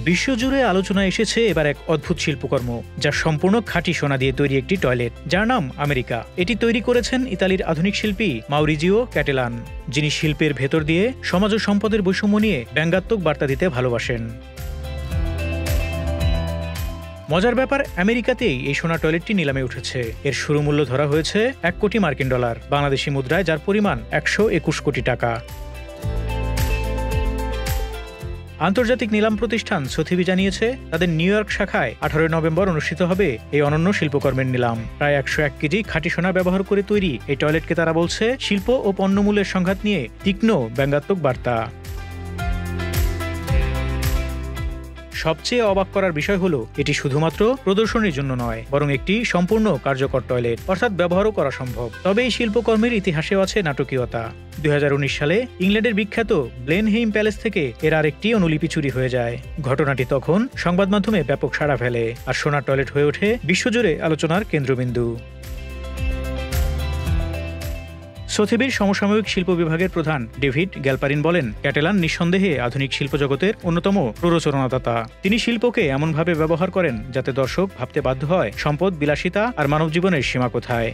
বিশ্বজুড়ে আলোচনা এসেছে এবার এক অদ্ভুত শিল্পকর্ম, যা সম্পূর্ণ খাঁটি সোনা দিয়ে তৈরি একটি টয়লেট, যার নাম আমেরিকা। এটি তৈরি করেছেন ইতালির আধুনিক শিল্পী মাউরিজিও ক্যাটেলান, যিনি শিল্পের ভেতর দিয়ে সমাজ ও সম্পদের বৈষম্য নিয়ে ব্যঙ্গাত্মক বার্তা দিতে ভালোবাসেন। মজার ব্যাপার, আমেরিকাতেই এই সোনা টয়লেটটি নিলামে উঠেছে। এর শুরু মূল্য ধরা হয়েছে $1 কোটি, বাংলাদেশি মুদ্রায় যার পরিমাণ 121 কোটি টাকা। আন্তর্জাতিক নিলাম প্রতিষ্ঠান সোথিবি জানিয়েছে, তাদের নিউ ইয়র্ক শাখায় 18 নভেম্বর অনুষ্ঠিত হবে এই অনন্য শিল্পকর্মের নিলাম। প্রায় 101 কেজি খাঁটি সোনা ব্যবহার করে তৈরি এই টয়লেটকে তারা বলছে শিল্প ও পণ্যমূল্যের সংঘাত নিয়ে তীক্ষ্ণ ব্যঙ্গাত্মক বার্তা। সবচেয়ে অবাক করার বিষয় হলো, এটি শুধুমাত্র প্রদর্শনীর জন্য নয়, বরং একটি সম্পূর্ণ কার্যকর টয়লেট, অর্থাৎ ব্যবহারও করা সম্ভব। তবে এই শিল্পকর্মের ইতিহাসেও আছে নাটকীয়তা। 2019 সালে ইংল্যান্ডের বিখ্যাত ব্লেনহেইম প্যালেস থেকে এর আরেকটি অনুলিপি চুরি হয়ে যায়। ঘটনাটি তখন সংবাদ মাধ্যমে ব্যাপক সাড়া ফেলে, আর সোনার টয়লেট হয়ে ওঠে বিশ্বজুড়ে আলোচনার কেন্দ্রবিন্দু। সোথিবির সমসাময়িক শিল্প বিভাগের প্রধান ডেভিড গ্যালপারিন বলেন, ক্যাটেলান নিঃসন্দেহে আধুনিক শিল্প জগতের অন্যতম প্ররোচনাদাতা। তিনি শিল্পকে এমনভাবে ব্যবহার করেন যাতে দর্শক ভাবতে বাধ্য হয় সম্পদ, বিলাসিতা আর মানব জীবনের সীমা কোথায়।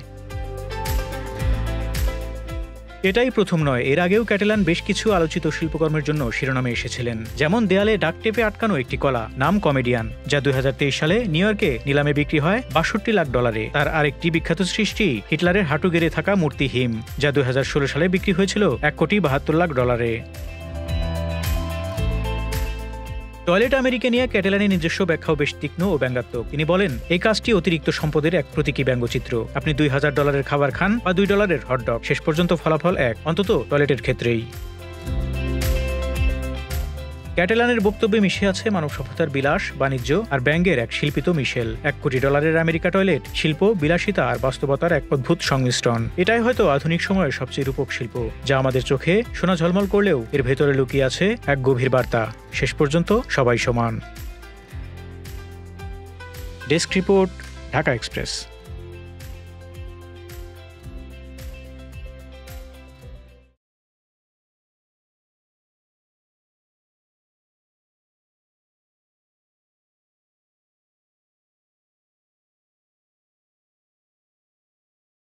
এটাই প্রথম নয়, এর আগেও ক্যাটেলান বেশ কিছু আলোচিত শিল্পকর্মের জন্য শিরোনামে এসেছিলেন। যেমন দেয়ালে ডাক টেপে আটকানো একটি কলা, নাম কমেডিয়ান, যা 2023 সালে নিউ ইয়র্কে নিলামে বিক্রি হয় $62 লাখ। তার আরেকটি বিখ্যাত সৃষ্টি হিটলারের হাঁটু গেড়ে থাকা মূর্তি হিম, যা 2016 সালে বিক্রি হয়েছিল $1.72 লাখ। টয়লেট আমেরিকা নিয়ে ক্যাটেলানের নিজস্ব ব্যাখ্যাও বেশ তীক্ষ্ণ ও ব্যঙ্গাত্মক। তিনি বলেন, এই কাজটি অতিরিক্ত সম্পদের এক প্রতীকী ব্যঙ্গচিত্র। আপনি $2000 খাবার খান বা $2 হটডগ, শেষ পর্যন্ত ফলাফল এক, অন্তত টয়লেটের ক্ষেত্রেই। ক্যাটেলানের বক্তব্যে মিশে আছে মানব সভ্যতার বিলাস, বাণিজ্য আর ব্যঙ্গের এক শিল্পিত মিশেল। $1 কোটি আমেরিকা টয়লেট, শিল্প, বিলাসিতা আর বাস্তবতার এক অদ্ভুত সংমিশ্রণ। এটাই হয়তো আধুনিক সময়ের সবচেয়ে রূপক শিল্প, যা আমাদের চোখে সোনা ঝলমল করলেও এর ভেতরে লুকিয়ে আছে এক গভীর বার্তা: শেষ পর্যন্ত সবাই সমান। Desk report, Dhaka express.